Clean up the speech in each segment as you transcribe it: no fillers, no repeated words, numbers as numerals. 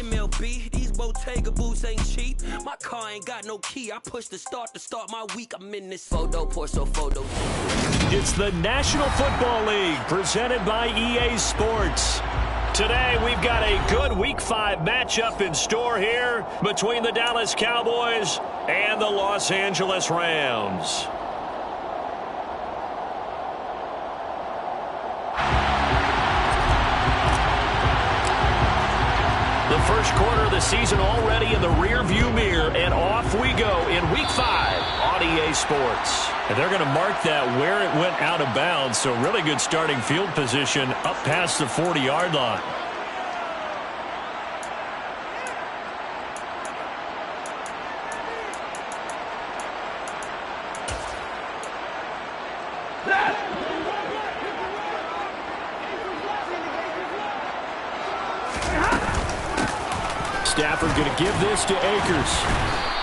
MLB, these Bottega boots ain't cheap. My car ain't got no key. I push the start to start my week. I'm in this photo, Porso photo. It's the National Football League presented by EA Sports. Today we've got a good Week 5 matchup in store here between the Dallas Cowboys and the Los Angeles Rams. The first quarter of the season already in the rear-view mirror, and off we go in Week 5 on EA Sports. And they're going to mark that where it went out of bounds, so really good starting field position up past the 40-yard line. Stafford going to give this to Akers.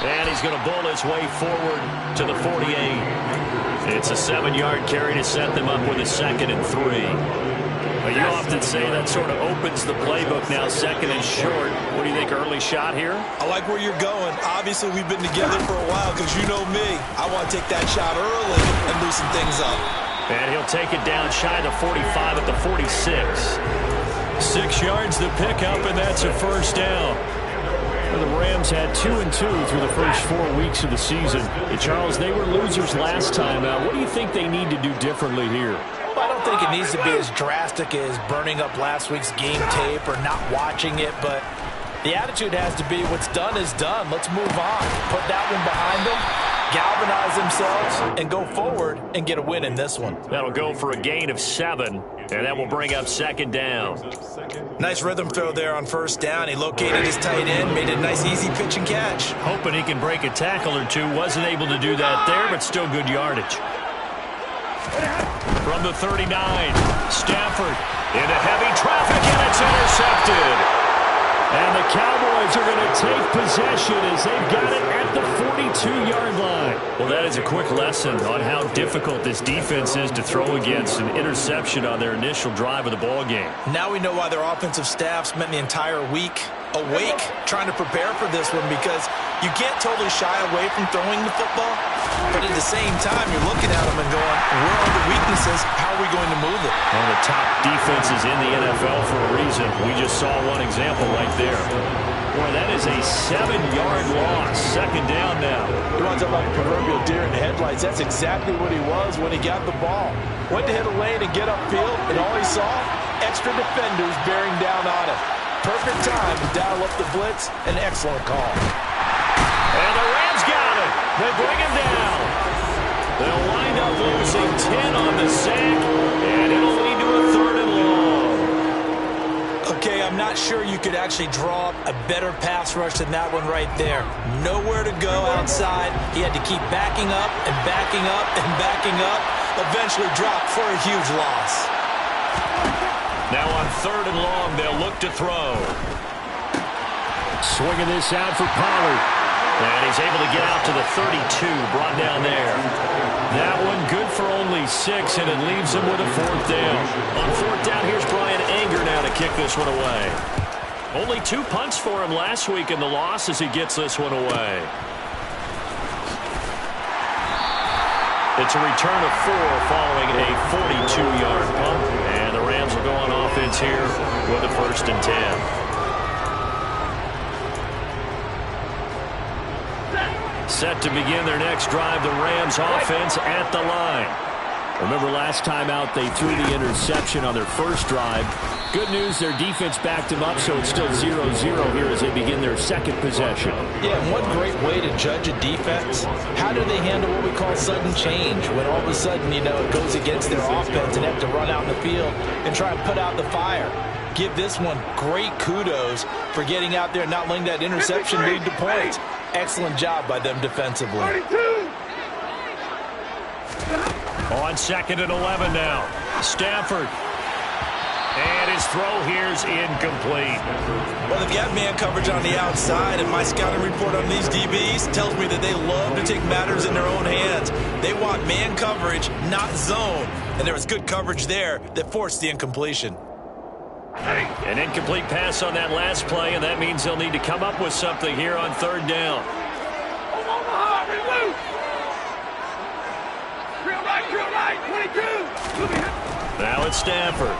And he's going to bowl his way forward to the 48. It's a 7-yard carry to set them up with a 2nd and 3. But you often say that sort of opens the playbook now, 2nd and short. What do you think, early shot here? I like where you're going. Obviously, we've been together for a while because you know me. I want to take that shot early and loosen things up. And he'll take it down shy of the 45 at the 46. 6 yards to pick up, and that's a first down. The Rams had 2-2 through the first 4 weeks of the season. And Charles, they were losers last time out. What do you think they need to do differently here? Well, I don't think it needs to be as drastic as burning up last week's game tape or not watching it, but the attitude has to be what's done is done. Let's move on. Put that one behind them, galvanize themselves, and go forward and get a win in this one. That'll go for a gain of 7, and that will bring up 2nd down. Nice rhythm throw there on first down. He located his tight end, made a nice easy pitch and catch. Hoping he can break a tackle or two. Wasn't able to do that there, but still good yardage. From the 39, Stafford into heavy traffic, and it's intercepted. And the Cowboys are going to take possession as they've got it at the 42-yard line. Well, that is a quick lesson on how difficult this defense is to throw against. An interception on their initial drive of the ball game. Now we know why their offensive staff spent the entire week awake trying to prepare for this one, because you can't totally shy away from throwing the football, but at the same time you're looking at them and going, where are the weaknesses? How are we going to move it? One of the top defenses in the NFL for a reason. We just saw one example right there. Boy, that is a 7-yard loss. 2nd down now. He runs up like a proverbial deer in the headlights. That's exactly what he was when he got the ball. Went to hit a lane and get upfield, and all he saw, extra defenders bearing down on him. Perfect time to dial up the blitz. An excellent call. And the Rams got it. They bring him down. They'll wind up losing 10 on the sack, and it'll lead to a 3rd and long. Okay, I'm not sure you could actually draw up a better pass rush than that one right there. Nowhere to go outside. He had to keep backing up and backing up and backing up. Eventually dropped for a huge loss. Now on 3rd and long, they'll look to throw. Swinging this out for Pollard. And he's able to get out to the 32, brought down there. That one good for only 6, and it leaves him with a 4th down. On 4th down, here's Brian Anger now to kick this one away. Only 2 punts for him last week in the loss as he gets this one away. It's a return of 4 following a 42-yard punt. And the Rams will go on offense here with a 1st and 10. Set to begin their next drive, the Rams offense at the line. Remember last time out they threw the interception on their first drive. Good news, their defense backed them up, so it's still 0-0 here as they begin their 2nd possession. Yeah, and one great way to judge a defense, how do they handle what we call sudden change? When all of a sudden, you know, it goes against their offense and have to run out in the field and try and put out the fire. Give this one great kudos for getting out there and not letting that interception lead to points. Excellent job by them defensively. On 2nd and 11 now. Stafford. And his throw here's incomplete. Well, they've got man coverage on the outside, and my scouting report on these DBs tells me that they love to take matters in their own hands. They want man coverage, not zone. And there was good coverage there that forced the incompletion. An incomplete pass on that last play, and that means they'll need to come up with something here on third down. Now it's Stafford.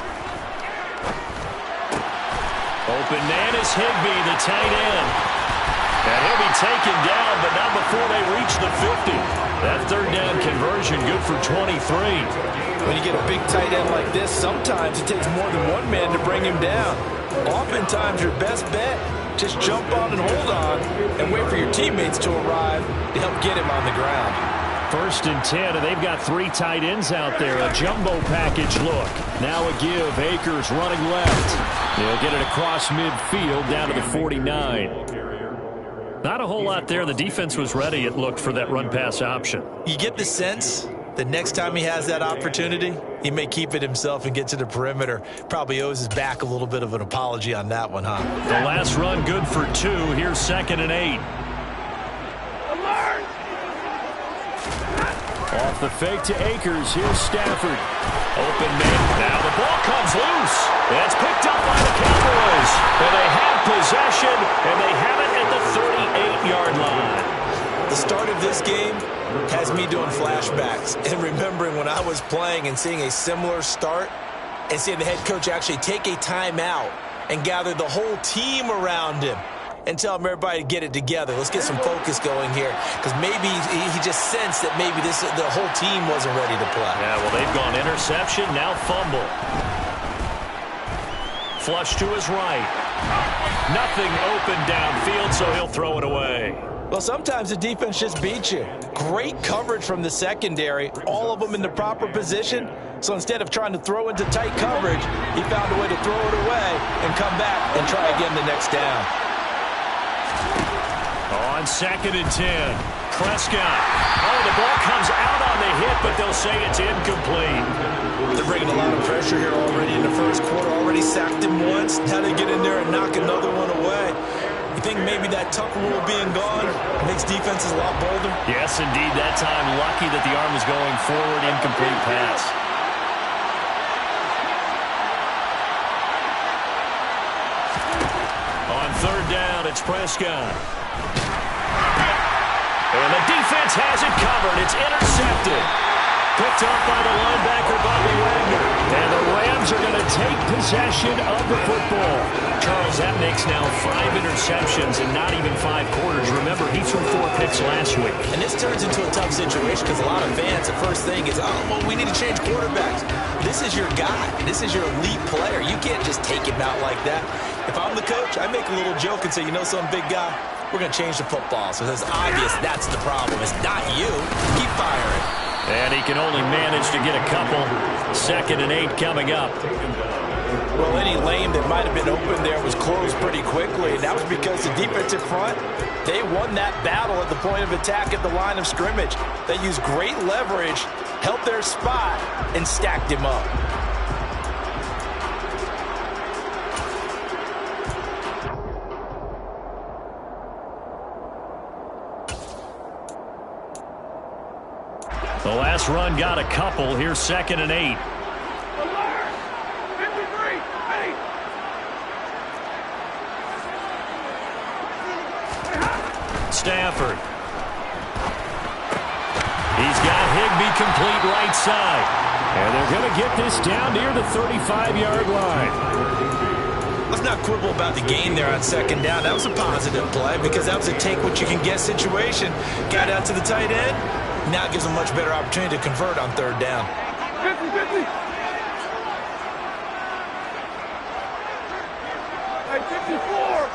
Open man is Higbee, the tight end. And he'll be taken down, but not before they reach the 50. That third down conversion good for 23. When you get a big tight end like this, sometimes it takes more than one man to bring him down. Oftentimes, your best bet, just jump on and hold on and wait for your teammates to arrive to help get him on the ground. 1st and 10, and they've got 3 tight ends out there. A jumbo package look. Now a give. Akers running left. They'll get it across midfield down to the 49. Not a whole lot there. The defense was ready, it looked, for that run-pass option. You get the sense that next time he has that opportunity, he may keep it himself and get to the perimeter. Probably owes his back a little bit of an apology on that one, huh? The last run good for 2. Here's 2nd and 8. Off the fake to Akers. Here's Stafford. Open man. Now the ball comes loose. That's picked up by the Cowboys. And they have possession, and they have it at the 38-yard line. The start of this game has me doing flashbacks and remembering when I was playing and seeing a similar start and seeing the head coach actually take a timeout and gather the whole team around him and tell him, everybody, get it together. Let's get some focus going here. Because maybe he just sensed that maybe the whole team wasn't ready to play. Yeah, well, they've gone interception, now fumble. Flush to his right. Nothing open downfield, so he'll throw it away. Well, sometimes the defense just beats you. Great coverage from the secondary, all of them in the proper position. So instead of trying to throw into tight coverage, he found a way to throw it away and come back and try again the next down. On 2nd and 10, Prescott. Oh, the ball comes out on the hit, but they'll say it's incomplete. They're bringing a lot of pressure here already in the first quarter. Already sacked him once. Now they get in there and knock another one away. You think maybe that tuck rule being gone makes defenses a lot bolder? Yes, indeed. That time, lucky that the arm was going forward. Incomplete pass. On 3rd down, it's Prescott. And the defense has it covered. It's intercepted. Picked up by the linebacker, Bobby Wagner. And the Rams are going to take possession of the football. Charles, that makes now 5 interceptions in not even 5 quarters. Remember, he threw 4 picks last week. And this turns into a tough situation because a lot of fans, the first thing is, oh, well, we need to change quarterbacks. This is your guy. This is your elite player. You can't just take him out like that. If I'm the coach, I make a little joke and say, you know, some big guy, we're going to change the football. So it's obvious that's the problem. It's not you. Keep firing. And he can only manage to get a couple. 2nd and 8 coming up. Well, any lane that might have been open there was closed pretty quickly. And that was because the defensive front, they won that battle at the point of attack at the line of scrimmage. They used great leverage, held their spot, and stacked him up. The last run got a couple. Here's 2nd and 8. Stafford. He's got Higbee complete right side. And they're going to get this down near the 35-yard line. Let's not quibble about the gain there on 2nd down. That was a positive play because that was a take-what-you-can-get situation. Got out to the tight end. Now it gives them a much better opportunity to convert on 3rd down. 50-50. Hey, 54.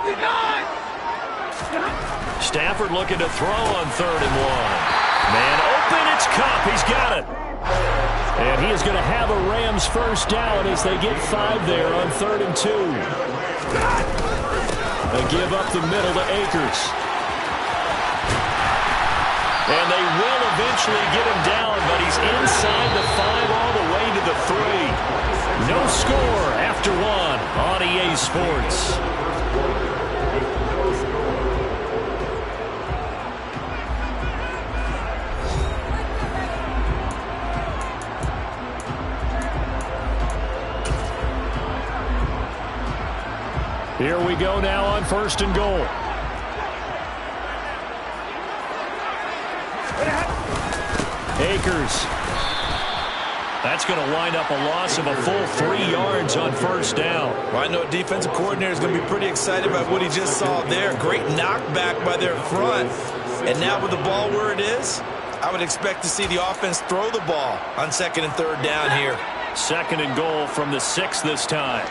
59. Stafford looking to throw on 3rd and 1. Man open, it's Cup. He's got it. And he is going to have a Rams first down as they get 5 there on 3rd and 2. They give up the middle to Akers. And they will eventually get him down, but he's inside the 5 all the way to the 3. No score after 1 on EA Sports. Here we go now on 1st and goal. Akers. That's going to wind up a loss of a full 3 yards on 1st down. Well, I know a defensive coordinator is going to be pretty excited about what he just saw there. Great knockback by their front. And now with the ball where it is, I would expect to see the offense throw the ball on 2nd and 3rd down here. 2nd and goal from the 6 this time.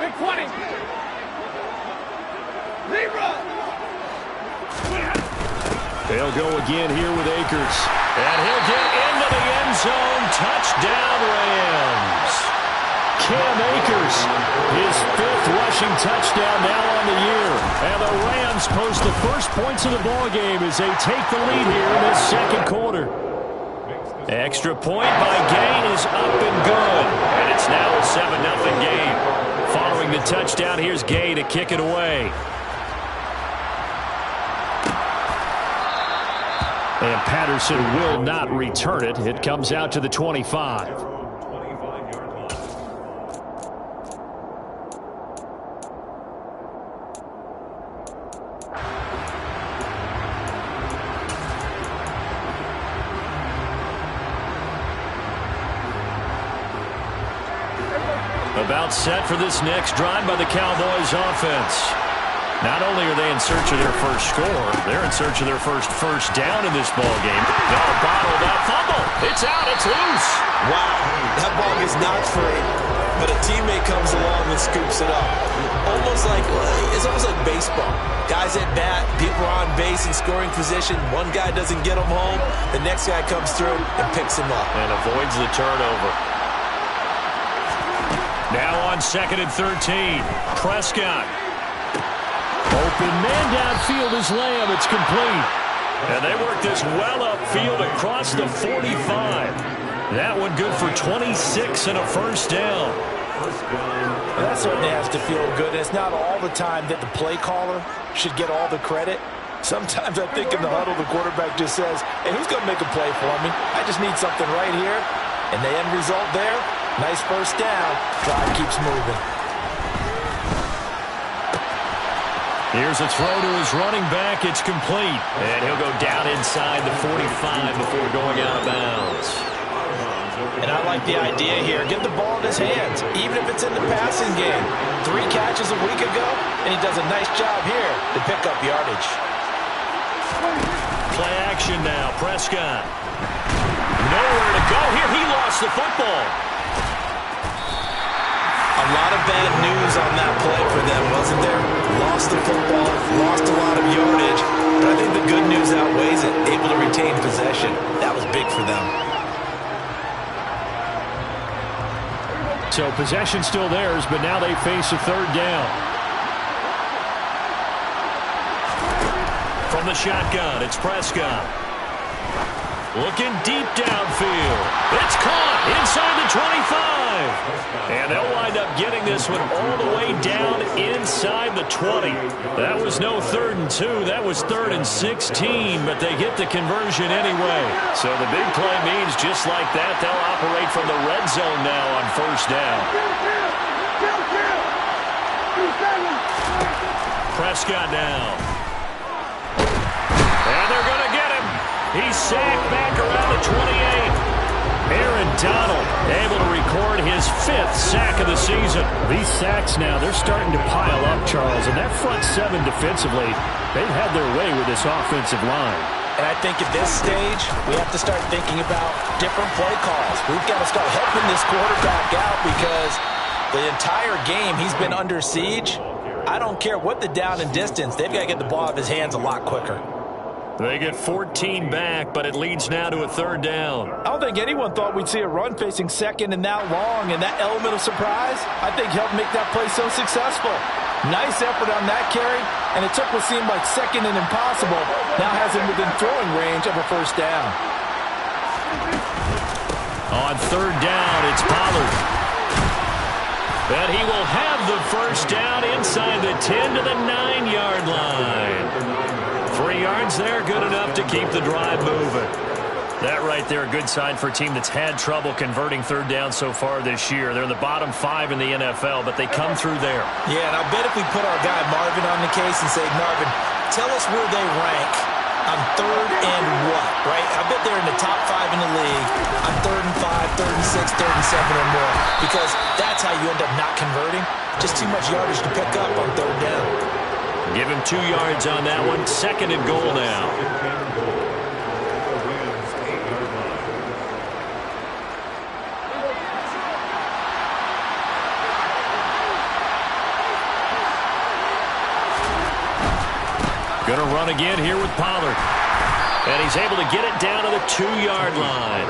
Big 20. Zero. They'll go again here with Akers. And he'll get into the end zone. Touchdown, Rams. Cam Akers, his 5th rushing touchdown now on the year. And the Rams post the first points of the ballgame as they take the lead here in this 2nd quarter. Extra point by Gain is up and good. And it's now a 7-0 game. Following the touchdown, here's Gay to kick it away. And Patterson will not return it. It comes out to the 25. About set for this next drive by the Cowboys offense. Not only are they in search of their first score, they're in search of their first down in this ballgame. No, bottled up fumble. It's out. It's loose. Wow, that ball gets knocked free, but a teammate comes along and scoops it up. It's almost like baseball. Guys at bat, people are on base in scoring position. One guy doesn't get him home. The next guy comes through and picks him up. And avoids the turnover. Now on 2nd and 13. Prescott. Open man downfield is Lamb. It's complete. And they work this well upfield across the 45. That one good for 26 and a 1st down. Well, that certainly has to feel good. It's not all the time that the play caller should get all the credit. Sometimes I think in the huddle the quarterback just says, hey, who's going to make a play for me? I just need something right here. And the end result there, nice 1st down. Drive keeps moving. Here's a throw to his running back. It's complete. And he'll go down inside the 45 before going out of bounds. And I like the idea here. Get the ball in his hands, even if it's in the passing game. 3 catches a week ago, and he does a nice job here to pick up yardage. Play action now. Prescott. Nowhere to go here. He lost the football. A lot of bad news on that play for them, wasn't there? Lost the football, lost a lot of yardage, but I think the good news outweighs it. Able to retain possession. That was big for them. So possession still theirs, but now they face a 3rd down. From the shotgun, it's Prescott. Looking deep downfield. It's caught inside the 25. And they'll wind up getting this one all the way down inside the 20. That was no 3rd and 2. That was 3rd and 16, but they get the conversion anyway. So the big play means just like that, they'll operate from the red zone now on 1st down. Prescott now. And they're going to get him. He's sacked back around the 28. Aaron Donald able to record his 5th sack of the season. These sacks now, they're starting to pile up, Charles. And that front 7 defensively, they've had their way with this offensive line. And I think at this stage, we have to start thinking about different play calls. We've got to start helping this quarterback out because the entire game he's been under siege. I don't care what the down and distance. They've got to get the ball out of his hands a lot quicker. They get 14 back, but it leads now to a 3rd down. I don't think anyone thought we'd see a run facing 2nd and that long, and that element of surprise, I think helped make that play so successful. Nice effort on that carry, and it took what seemed like 2nd and impossible, now has him within throwing range of a 1st down. On 3rd down, it's Pollard. And he will have the 1st down inside the 10 to the 9-yard line. 3 yards there, good enough to keep the drive moving. That right there, a good sign for a team that's had trouble converting third down so far this year. They're in the bottom 5 in the NFL, but they come through there. Yeah, and I bet if we put our guy Marvin on the case and say, Marvin, tell us where they rank on third and what, right? I bet they're in the top 5 in the league on third and 5, third and 6, third and 7 or more, because that's how you end up not converting. Just too much yardage to pick up on third down. Give him 2 yards on that one. 2nd and goal now. Going to run again here with Pollard. And he's able to get it down to the 2-yard line.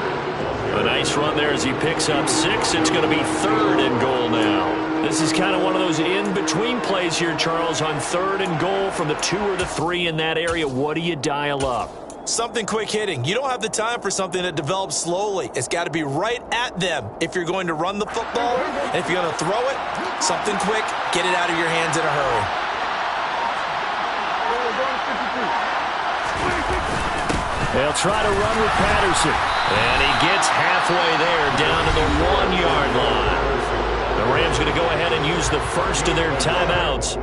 A nice run there as he picks up 6. It's going to be 3rd and goal now. This is kind of one of those in-between plays here, Charles, on 3rd and goal from the 2 or the 3 in that area. What do you dial up? Something quick hitting. You don't have the time for something that develops slowly. It's got to be right at them if you're going to run the football. And if you're going to throw it, something quick, get it out of your hands in a hurry. They'll try to run with Patterson. And he gets halfway there down to the 1-yard line. The Rams going to go ahead and use the first of their timeouts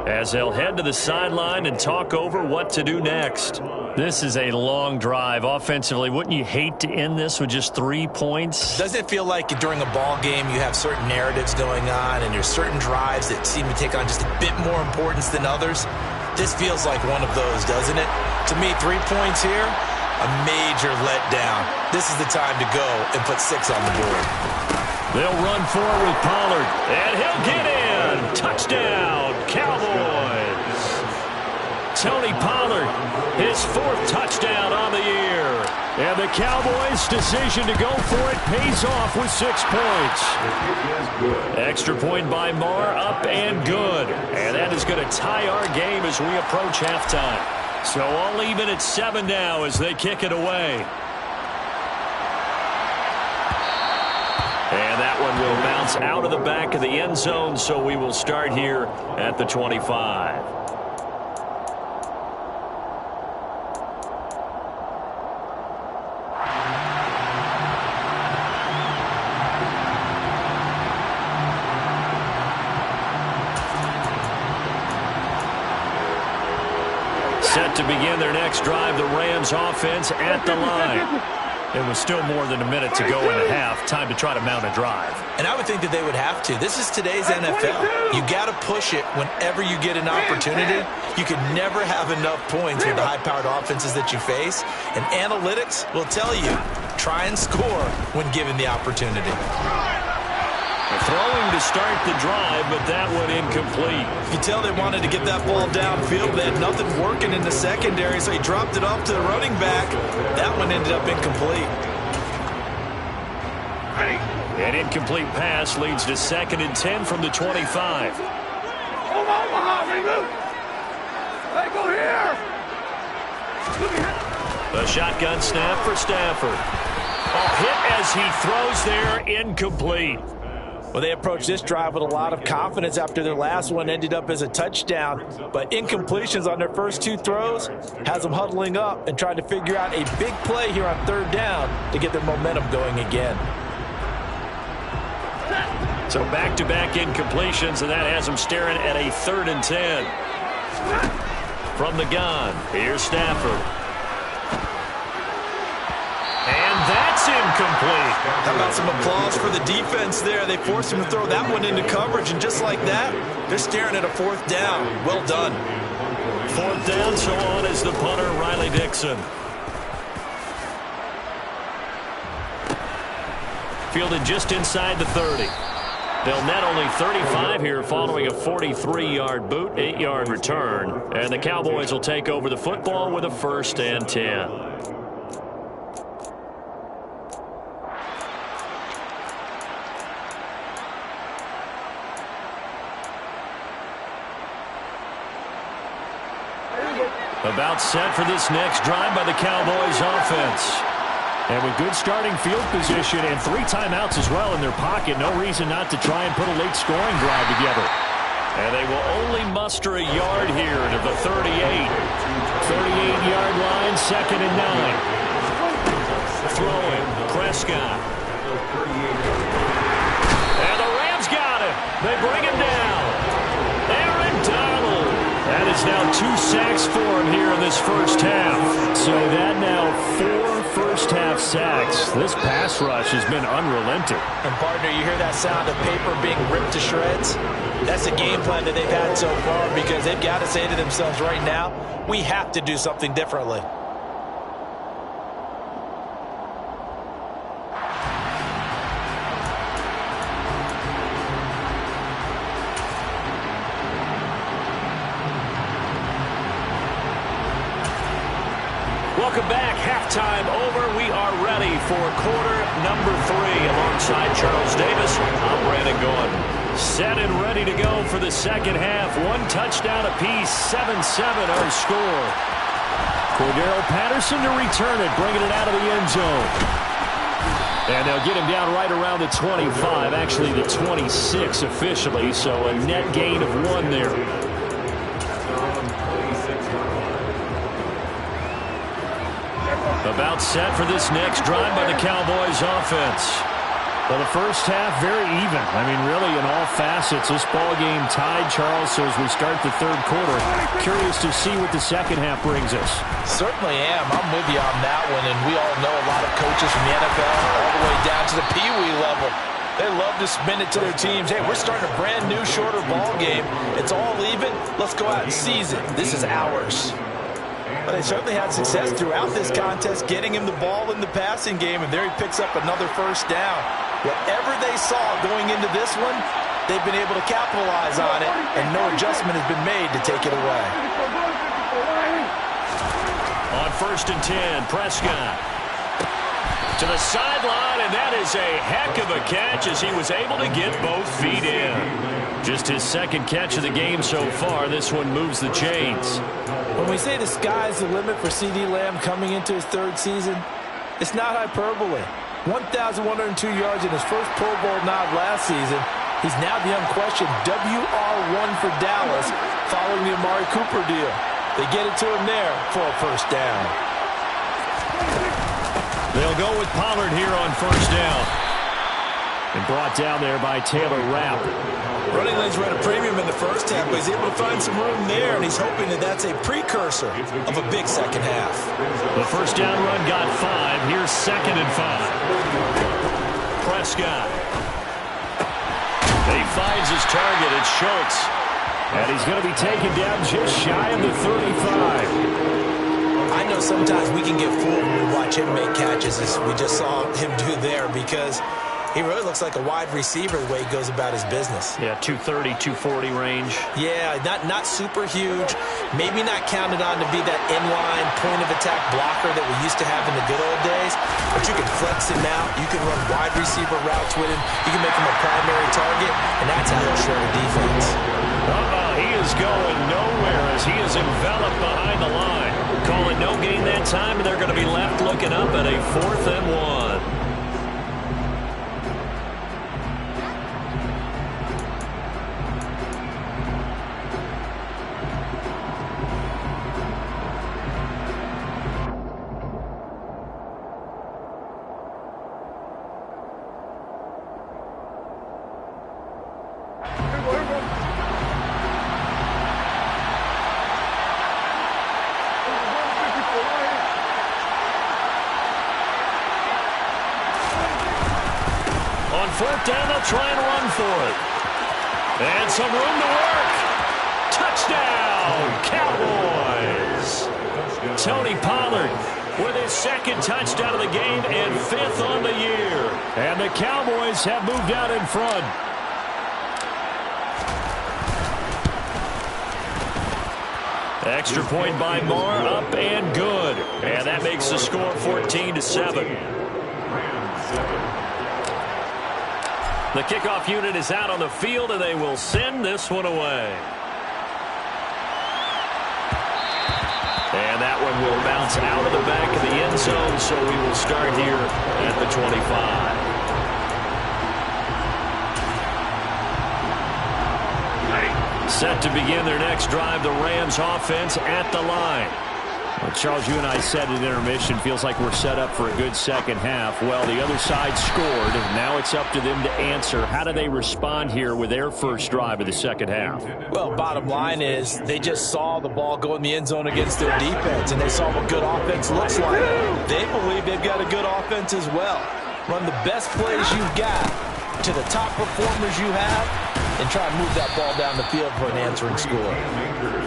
as they'll head to the sideline and talk over what to do next. This is a long drive offensively. Wouldn't you hate to end this with just 3 points? Doesn't it feel like during a ball game you have certain narratives going on and there's certain drives that seem to take on just a bit more importance than others? This feels like one of those, doesn't it? To me, 3 points here, a major letdown. This is the time to go and put 6 on the board. They'll run forward with Pollard, and he'll get in. Touchdown, Cowboys. Tony Pollard, his 4th touchdown on the year. And the Cowboys' decision to go for it pays off with 6 points. Extra point by Marr, up and good. And that is going to tie our game as we approach halftime. So all even at 7 now as they kick it away. And that one will bounce out of the back of the end zone, so we will start here at the 25. Set to begin their next drive, the Rams offense at the line. It was still more than a minute to go in the half. Time to try to mount a drive. And I would think that they would have to. This is today's NFL. You got to push it whenever you get an opportunity. You can never have enough points with the high-powered offenses that you face. And analytics will tell you, try and score when given the opportunity. Throwing to start the drive, but that one incomplete. You can tell they wanted to get that ball downfield. They had nothing working in the secondary, so he dropped it off to the running back. That one ended up incomplete. An incomplete pass leads to 2nd and 10 from the 25. Go here. A shotgun snap for Stafford. A hit as he throws there, incomplete. Well, they approached this drive with a lot of confidence after their last one ended up as a touchdown. But incompletions on their first 2 throws has them huddling up and trying to figure out a big play here on 3rd down to get their momentum going again. So back-to-back incompletions, and that has them staring at a 3rd and 10. From the gun, here's Stafford. And that's incomplete. How about some applause for the defense there? They forced him to throw that one into coverage, and just like that, they're staring at a 4th down. Well done. 4th down, so on is the punter, Riley Dixon. Fielded just inside the 30. They'll net only 35 here following a 43-yard boot, 8-yard return. And the Cowboys will take over the football with a 1st and 10. About set for this next drive by the Cowboys offense. And with good starting field position and 3 timeouts as well in their pocket, no reason not to try and put a late scoring drive together. And they will only muster a yard here to the 38. 38-yard line, 2nd and 9. throwing. Prescott. And the Rams got him. They bring him down. Aaron Donald. That is now 2 sacks for him here in this first half. So that now 4 first-half sacks. This pass rush has been unrelenting. And, partner, you hear that sound of paper being ripped to shreds? That's the game plan that they've had so far because they've got to say to themselves right now, we have to do something differently. Welcome back. Halftime over. We are ready for quarter number 3. Alongside Charles Davis, I'm Brandon Gordon. Set and ready to go for the second half. 1 touchdown apiece. 7-7 our score. Cordero Patterson to return it, bringing it out of the end zone. And they'll get him down right around the 25, actually the 26 officially, so a net gain of 1 there. About set for this next drive by the Cowboys offense. Well, the first half, very even. I mean, really, in all facets, this ball game tied, Charles, so as we start the third quarter, curious to see what the second half brings us. Certainly am. I'm with you on that one, and we all know a lot of coaches from the NFL all the way down to the Pee-wee level. They love to spin it to their teams. Hey, we're starting a brand new, shorter ball game. It's all even. Let's go out and seize it. This is ours. But they certainly had success throughout this contest, getting him the ball in the passing game, and there he picks up another first down. Whatever they saw going into this one, they've been able to capitalize on it, and no adjustment has been made to take it away. On 1st and 10, Prescott to the sideline, and that is a heck of a catch as he was able to get both feet in. Just his second catch of the game so far. This one moves the chains. When we say the sky's the limit for C.D. Lamb coming into his 3rd season, it's not hyperbole. 1,102 yards in his first Pro Bowl nod last season. He's now the unquestioned WR1 for Dallas following the Amari Cooper deal. They get it to him there for a first down. They'll go with Pollard here on first down. And brought down there by Taylor Rapp. Running lanes were at a premium in the first half, but he's able to find some room there, and he's hoping that that's a precursor of a big second half. The first down run got 5. Here's 2nd and 5. Prescott. He finds his target. It's Schultz. And he's going to be taken down just shy of the 35. I know sometimes we can get fooled when we watch him make catches, as we just saw him do there, because he really looks like a wide receiver the way he goes about his business. Yeah, 230, 240 range. Yeah, not super huge. Maybe not counted on to be that inline point-of-attack blocker that we used to have in the good old days. But you can flex him out. You can run wide receiver routes with him. You can make him a primary target, and that's how he'll shred a defense. He is going nowhere as he is enveloped behind the line. Call it no gain that time, and they're going to be left looking up at a 4th and 1. On 4th down, they'll try and run for it. And some room to work. Touchdown, Cowboys. Tony Pollard with his 2nd touchdown of the game and 5th on the year. And the Cowboys have moved out in front. Extra point by Marr, up and good. And that makes the score 14-7. The kickoff unit is out on the field, and they will send this one away. And that one will bounce out of the back of the end zone, so we will start here at the 25. Set to begin their next drive, the Rams offense at the line. Charles, you and I said at intermission, feels like we're set up for a good second half. Well, the other side scored, and now it's up to them to answer. How do they respond here with their first drive of the second half? Well, bottom line is they just saw the ball go in the end zone against their defense, and they saw what good offense looks like. They believe they've got a good offense as well. Run the best plays you've got to the top performers you have, and try and move that ball down the field for an answering score.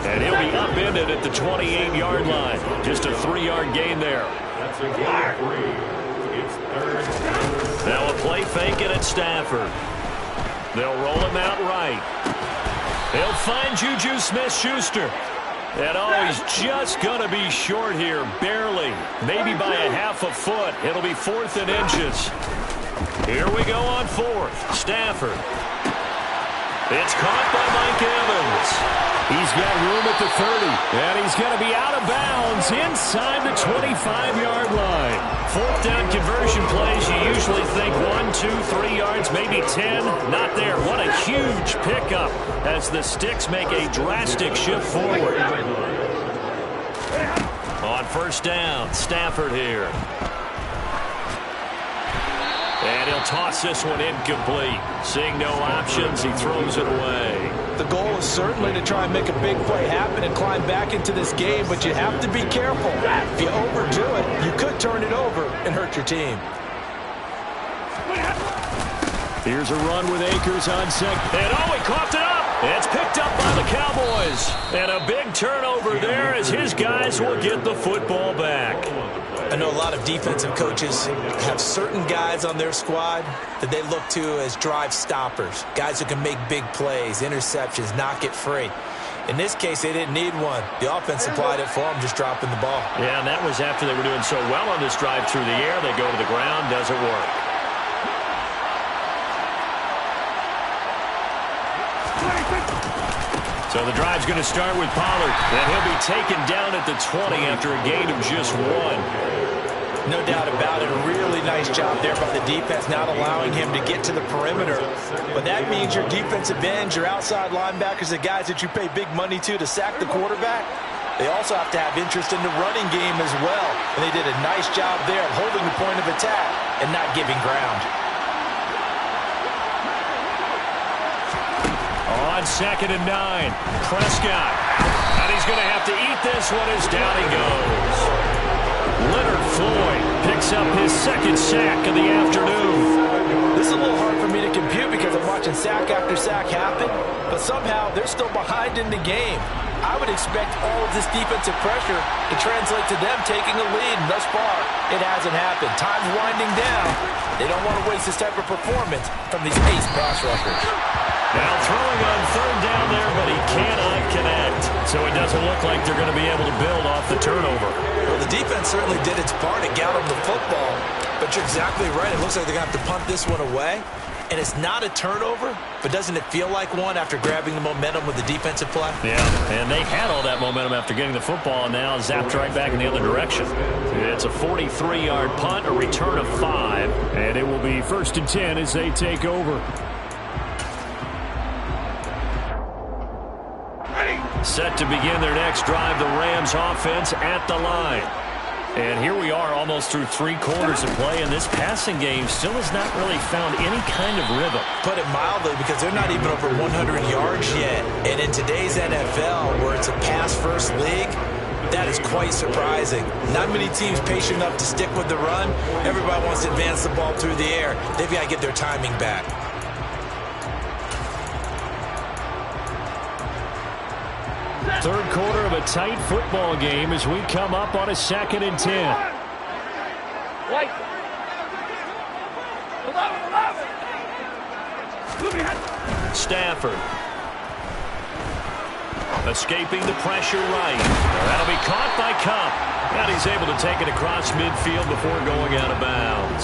And he'll be upended at the 28-yard line. Just a 3-yard gain there. Now a play fake it at Stafford. They'll roll him out right. They'll find Juju Smith-Schuster. And he's just going to be short here, barely. Maybe by a half a foot. It'll be 4th and inches. Here we go on 4th. Stafford. It's caught by Mike Evans. He's got room at the 30, and he's going to be out of bounds inside the 25-yard line. 4th down conversion plays, you usually think 1, 2, 3 yards, maybe 10. Not there. What a huge pickup as the Sticks make a drastic shift forward. On 1st down, Stafford here. And he'll toss this one incomplete. Seeing no options, he throws it away. The goal is certainly to try and make a big play happen and climb back into this game, but you have to be careful. If you overdo it, you could turn it over and hurt your team. Here's a run with Akers on second. And he coughed it up. It's picked up by the Cowboys. And a big turnover there as his guys will get the football back. I know a lot of defensive coaches have certain guys on their squad that they look to as drive stoppers, guys who can make big plays, interceptions, knock it free. In this case, they didn't need one. The offense supplied it for them, just dropping the ball. Yeah, and that was after they were doing so well on this drive through the air. They go to the ground, doesn't work. So the drive's going to start with Pollard, and he'll be taken down at the 20 after a gain of just 1. No doubt about it. A really nice job there by the defense, not allowing him to get to the perimeter. But that means your defensive ends, your outside linebackers, the guys that you pay big money to sack the quarterback, they also have to have interest in the running game as well. And they did a nice job there of holding the point of attack and not giving ground. On 2nd and 9, Prescott. And he's going to have to eat this one as down he goes. Leonard Floyd picks up his 2nd sack of the afternoon. This is a little hard for me to compute because I'm watching sack after sack happen, but somehow they're still behind in the game. I would expect all of this defensive pressure to translate to them taking a lead, and thus far, it hasn't happened. Time's winding down. They don't want to waste this type of performance from these ace pass rushers. Now throwing on 3rd down there, but he cannot connect. So it doesn't look like they're going to be able to build off the turnover. Well, the defense certainly did its part to get them the football. But you're exactly right. It looks like they're going to have to punt this one away. And it's not a turnover, but doesn't it feel like one after grabbing the momentum with the defensive play? Yeah, and they had all that momentum after getting the football, and now zapped right back in the other direction. It's a 43-yard punt, a return of 5, and it will be 1st and 10 as they take over. Set to begin their next drive, the Rams offense at the line. And here we are almost through 3 quarters of play, and this passing game still has not really found any kind of rhythm. Put it mildly, because they're not even over 100 yards yet. And in today's NFL, where it's a pass-first league, that is quite surprising. Not many teams patient enough to stick with the run. Everybody wants to advance the ball through the air. They've got to get their timing back. Third quarter of a tight football game as we come up on a 2nd and 10. Stafford. Escaping the pressure right. That'll be caught by Kupp. And he's able to take it across midfield before going out of bounds.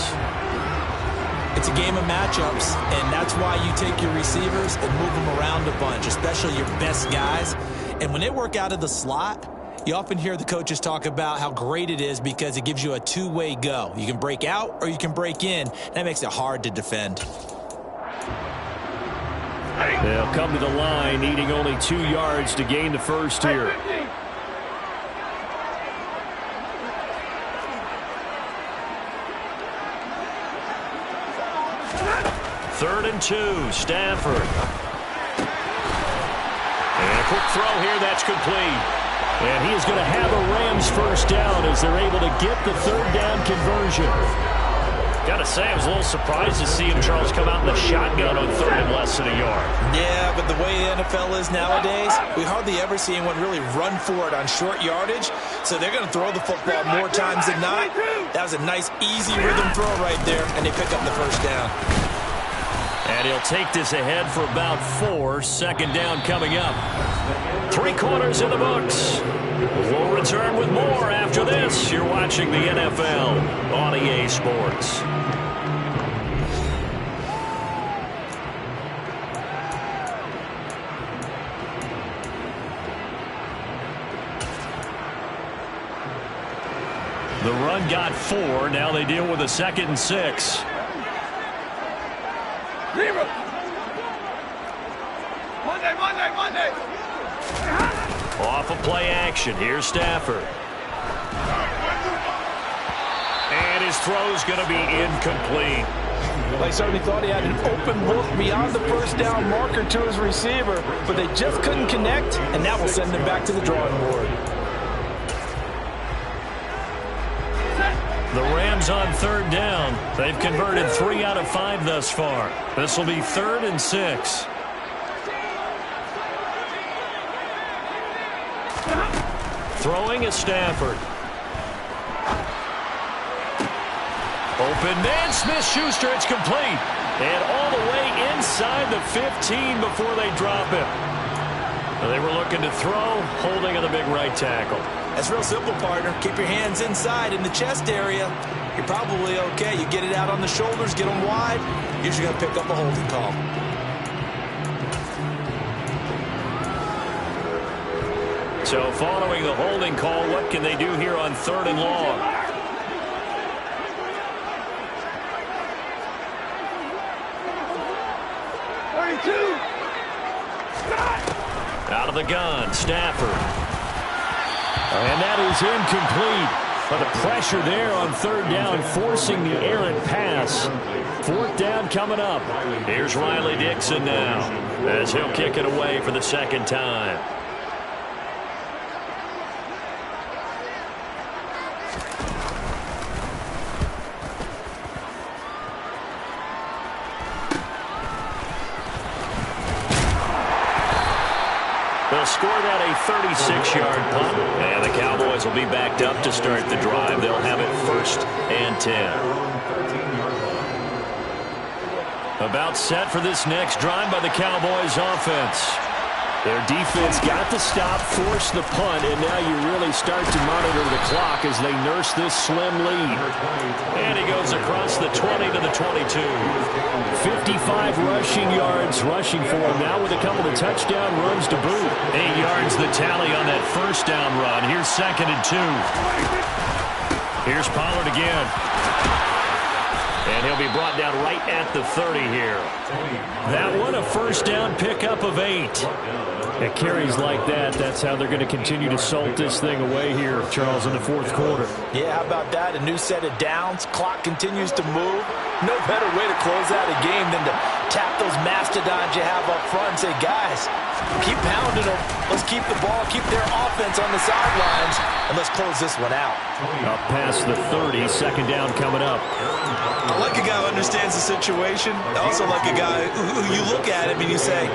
It's a game of matchups, and that's why you take your receivers and move them around a bunch, especially your best guys. And when they work out of the slot, you often hear the coaches talk about how great it is because it gives you a two-way go. You can break out or you can break in. That makes it hard to defend. They'll come to the line, needing only 2 yards to gain the first here. and 2. Stafford. And a quick throw here. That's complete. And he is going to have a Rams first down as they're able to get the third down conversion. Got to say, I was a little surprised to see him, Charles, come out in the shotgun on third and less than a yard. Yeah, but the way the NFL is nowadays, we hardly ever see anyone really run for it on short yardage. So they're going to throw the football more times than not. That was a nice, easy rhythm throw right there, and they pick up the first down. And he'll take this ahead for about 4. Second down coming up. 3 quarters in the books. We'll return with more after this. You're watching the NFL on EA Sports. The run got 4. Now they deal with a 2nd and 6. Monday. Off of play action. Here's Stafford. And his throw's going to be incomplete. Well, he certainly thought he had an open look beyond the first down marker to his receiver, but they just couldn't connect, and that will send them back to the drawing board. The Rams on third down. They've converted 3 out of 5 thus far. This will be 3rd and 6. Throwing is Stafford. Open man, Smith-Schuster, it's complete. And all the way inside the 15 before they drop him. They were looking to throw, holding on the big right tackle. That's real simple, partner. Keep your hands inside in the chest area. You're probably okay. You get it out on the shoulders, get them wide. You're usually going to pick up a holding call. So following the holding call, what can they do here on 3rd and long? Out of the gun, Stafford. And that is incomplete. But the pressure there on 3rd down, forcing the errant pass. 4th down coming up. Here's Riley Dixon now, as he'll kick it away for the 2nd time. They'll score that a 36-yard punt, and the Cowboys will be backed up to start the drive. They'll have it 1st and 10. About set for this next drive by the Cowboys offense. Their defense got the stop, forced the punt, and now you really start to monitor the clock as they nurse this slim lead. And he goes across the 20 to the 22. 55 rushing yards rushing for him now with a couple of touchdown runs to boot. 8 yards the tally on that first down run. Here's 2nd and 2. Here's Pollard again. And he'll be brought down right at the 30 here. That one a first down pickup of 8. It carries like that. That's how they're going to continue to salt this thing away here, Charles, in the 4th quarter. Yeah, how about that? A new set of downs. Clock continues to move. No better way to close out a game than to tap those mastodons you have up front and say, guys, keep pounding them. Let's keep the ball, keep their offense on the sidelines, and let's close this one out. Up past the 30, 2nd down coming up. I like a guy who understands the situation. I also like a guy who you look at him and you say,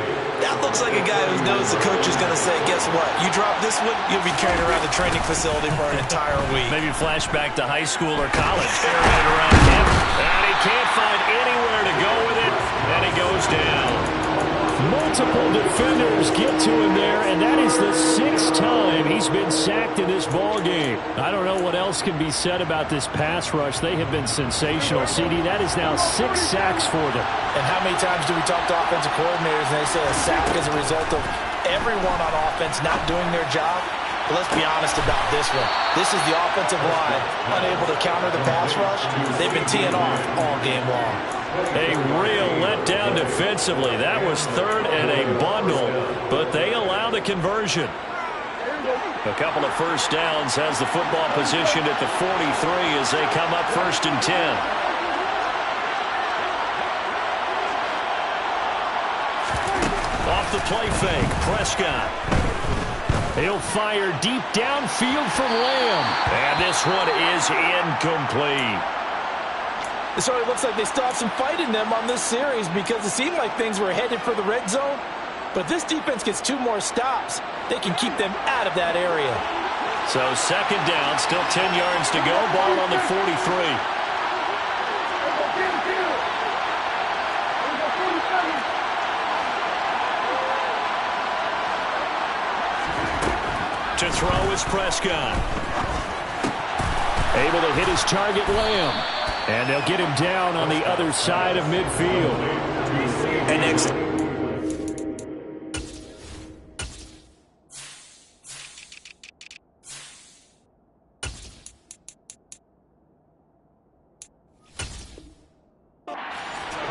that looks like a guy who knows the coach is going to say, guess what? You drop this one, you'll be carrying around the training facility for an entire week. Maybe flashback to high school or college. Carrying it around him. And he can't find anywhere to go with it. And he goes down. Multiple defenders get to him there, and that is the 6th time he's been sacked in this ball game. I don't know what else can be said about this pass rush. They have been sensational. CD, that is now 6 sacks for them. And how many times do we talk to offensive coordinators and they say a sack is a result of everyone on offense not doing their job? But let's be honest about this one. This is the offensive line unable to counter the pass rush. They've been teeing off all game long. A real letdown defensively. That was 3rd and a bundle, but they allow the conversion. A couple of first downs, has the football positioned at the 43 as they come up 1st and 10. off the play fake. Prescott. He'll fire deep downfield for Lamb. And this one is incomplete. It sort of looks like they still have some fight in them on this series because it seemed like things were headed for the red zone. But this defense gets 2 more stops. They can keep them out of that area. So second down, still 10 yards to go. Ball on the 43. To throw is Prescott. Able to hit his target, Lamb. And they'll get him down on the other side of midfield. And next.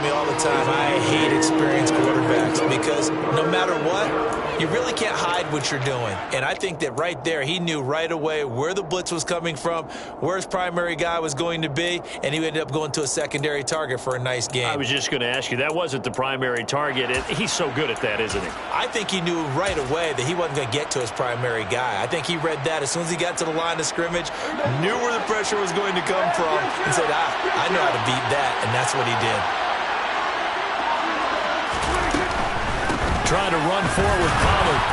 Me all the time, I hate experienced quarterbacks because no matter what, you really can't hide what you're doing. And I think that right there, he knew right away where the blitz was coming from, where his primary guy was going to be, and he ended up going to a secondary target for a nice game. I was just going to ask you, that wasn't the primary target. He's so good at that, isn't he? I think he knew right away that he wasn't going to get to his primary guy. I think he read that as soon as he got to the line of scrimmage, knew where the pressure was going to come from, and said, I know how to beat that, and that's what he did. Trying to run forward, Pollard.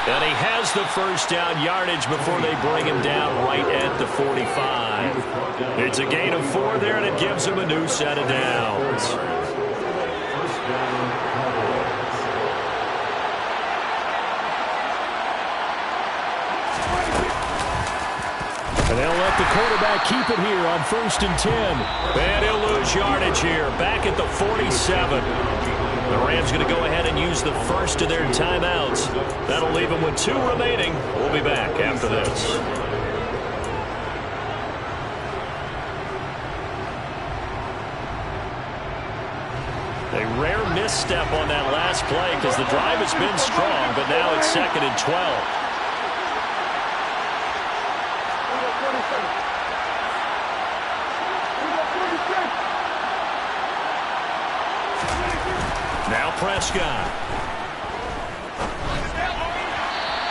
And he has the first down yardage before they bring him down right at the 45. It's a gain of 4 there, and it gives him a new set of downs. And they'll let the quarterback keep it here on 1st and 10. And he'll lose yardage here, back at the 47. The Rams going to go ahead and use the first of their timeouts. That'll leave them with 2 remaining. We'll be back after this. A rare misstep on that last play because the drive has been strong, but now it's 2nd and 12. Now Prescott.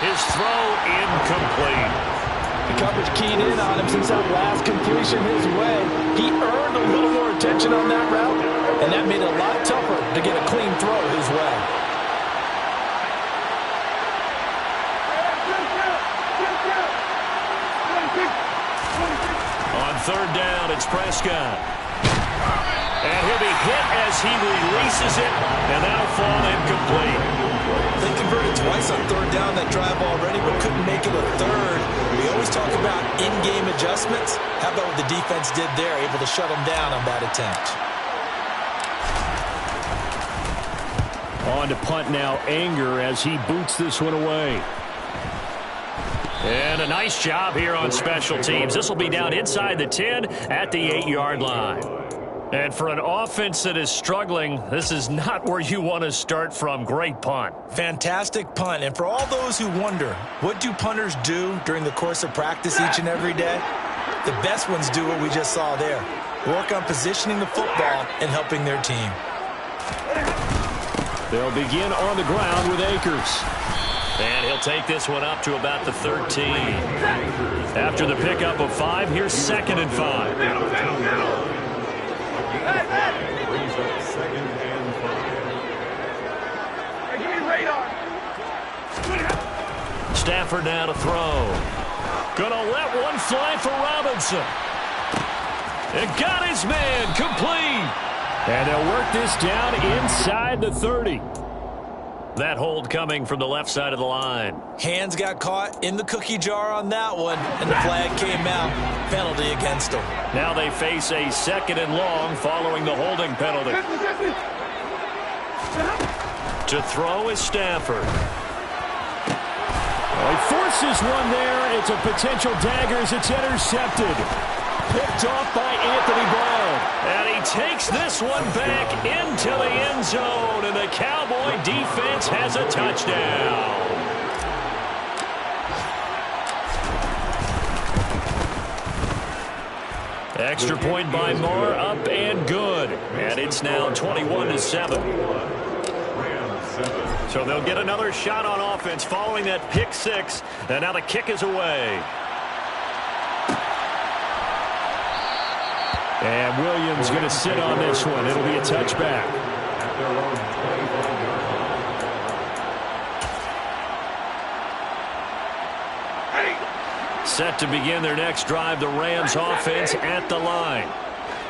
His throw incomplete. The coverage keyed in on him since that last completion his way. He earned a little more attention on that route, and that made it a lot tougher to get a clean throw his way. On 3rd down, it's Prescott. And he'll be hit as he releases it, and that'll fall incomplete. They converted twice on 3rd down that drive already, but couldn't make it a 3rd. We always talk about in-game adjustments. How about what the defense did there, able to shut them down on that attempt? On to punt now, Anger, as he boots this one away. And a nice job here on special teams. This will be down inside the 10 at the 8-yard line. And for an offense that is struggling, this is not where you want to start from. Great punt. Fantastic punt. And for all those who wonder, what do punters do during the course of practice each and every day? The best ones do what we just saw there. Work on positioning the football and helping their team. They'll begin on the ground with Akers. And he'll take this one up to about the 13. After the pickup of 5, here's 2nd and 5. Stafford now to throw. Gonna let one fly for Robinson. And got his man complete. And they'll work this down inside the 30. That hold coming from the left side of the line. Hands got caught in the cookie jar on that one, and the flag came out. Penalty against them. Now they face a 2nd and long following the holding penalty. To throw is Stafford. Well, he forces one there. It's a potential dagger as it's intercepted. Picked off by Anthony Brown. And he takes this one back into the end zone. And the Cowboy defense has a touchdown. Extra point by Moore, up and good. And it's now 21-7. So they'll get another shot on offense following that pick six. And now the kick is away. And Williams going to sit on this one. It'll be a touchback. Set to begin their next drive, the Rams offense at the line.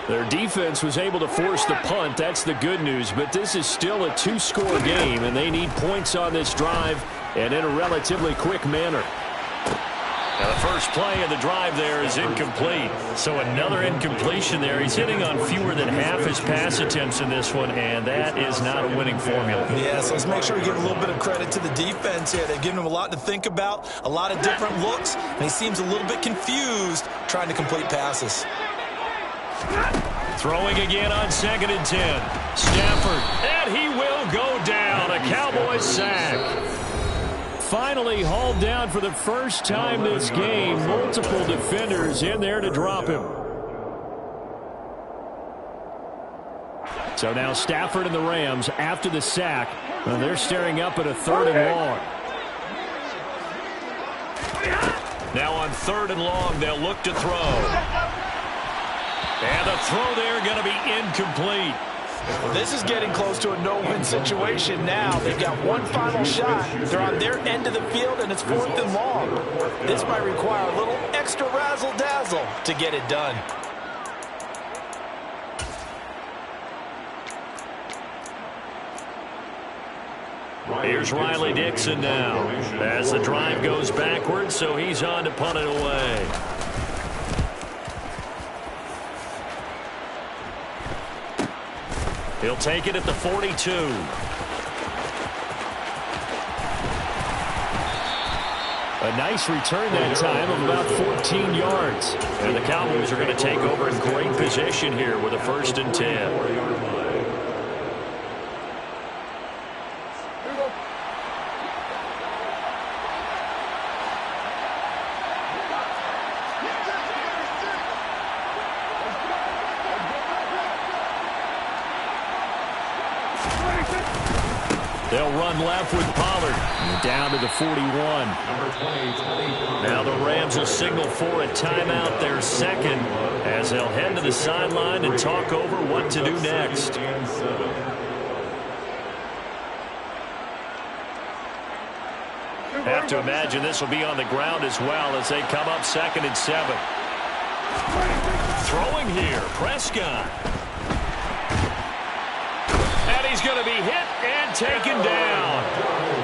Their defense was able to force the punt. That's the good news. But this is still a two-score game, and they need points on this drive and in a relatively quick manner. Now the first play of the drive there is incomplete. So another incompletion there. He's hitting on fewer than half his pass attempts in this one, and that is not a winning formula. Yeah, so let's make sure we give a little bit of credit to the defense here. They've given him a lot to think about, a lot of different looks, and he seems a little bit confused trying to complete passes. Throwing again on 2nd and 10. Stafford, and he will go down. A Cowboys sack. Finally hauled down for the first time this game. Multiple defenders in there to drop him. So now Stafford and the Rams after the sack. Well, they're staring up at a 3rd and long. Now on 3rd and long, they'll look to throw. And the throw there going to be incomplete. This is getting close to a no-win situation now. They've got one final shot. They're on their end of the field, and it's 4th and long. This might require a little extra razzle-dazzle to get it done. Here's Riley Dixon now as the drive goes backwards, so he's on to punt it away. He'll take it at the 42. A nice return that time of about 14 yards. And the Cowboys are going to take over in great position here with a 1st and 10. They'll run left with Pollard. Down to the 41. Now the Rams will signal for a timeout, their second, as they'll head to the sideline and talk over what to do next. Have to imagine this will be on the ground as well as they come up 2nd and 7. Throwing here, Prescott. And he's going to be hit and taken down.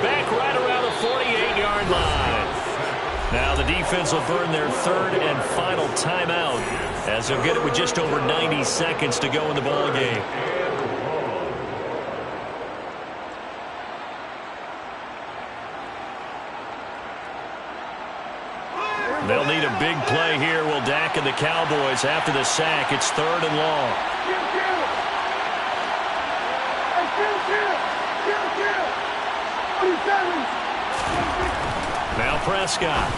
Back right around the 48-yard line. Now the defense will burn their 3rd and final timeout as they'll get it with just over 90 seconds to go in the ball game. They'll need a big play here. Will Dak and the Cowboys after the sack. It's 3rd and long. Now Prescott.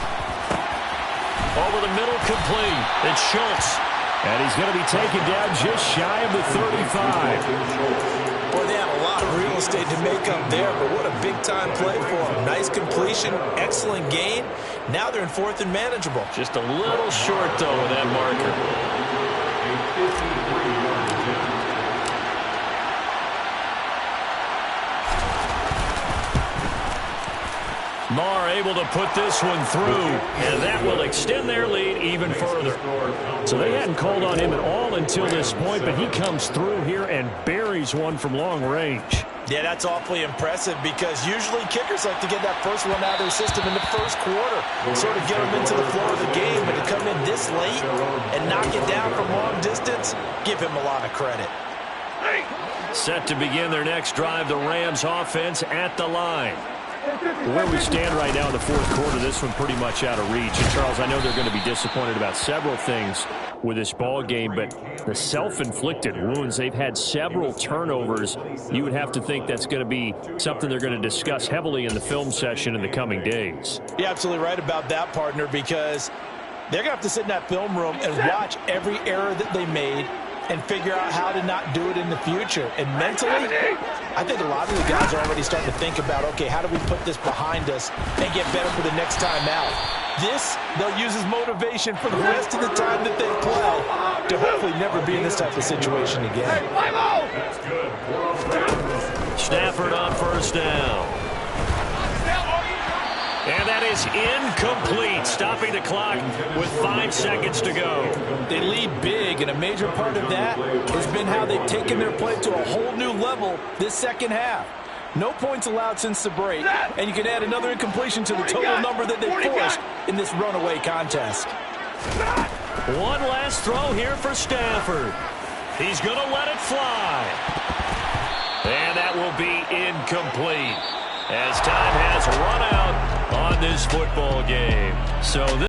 Over the middle, complete. It's Schultz. And he's going to be taken down just shy of the 35. Boy, they have a lot of real estate to make up there, but what a big-time play for them. Nice completion, excellent gain. Now they're in 4th and manageable. Just a little short, though, with that marker. Marr able to put this one through, and that will extend their lead even further. So they hadn't called on him at all until this point, but he comes through here and buries one from long range. Yeah, that's awfully impressive because usually kickers like to get that first one out of their system in the first quarter, sort of get them into the flow of the game, but to come in this late and knock it down from long distance, give him a lot of credit. Set to begin their next drive, the Rams offense at the line. Where we stand right now in the 4th quarter, this one pretty much out of reach. And Charles, I know they're going to be disappointed about several things with this ball game, but the self-inflicted wounds, they've had several turnovers. You would have to think that's going to be something they're going to discuss heavily in the film session in the coming days. You're absolutely right about that, partner, because they're going to have to sit in that film room and watch every error that they made and figure out how to not do it in the future. And mentally, I think a lot of the guys are already starting to think about, okay, how do we put this behind us and get better for the next time out? This, they'll use as motivation for the rest of the time that they play to hopefully never be in this type of situation again. Stafford on first down. And that is incomplete, stopping the clock with 5 seconds to go. They lead big, and a major part of that has been how they've taken their play to a whole new level this second half. No points allowed since the break, and you can add another incompletion to the total number that they forced in this runaway contest. One last throw here for Stafford. He's going to let it fly. And that will be incomplete, as time has run out on this football game. So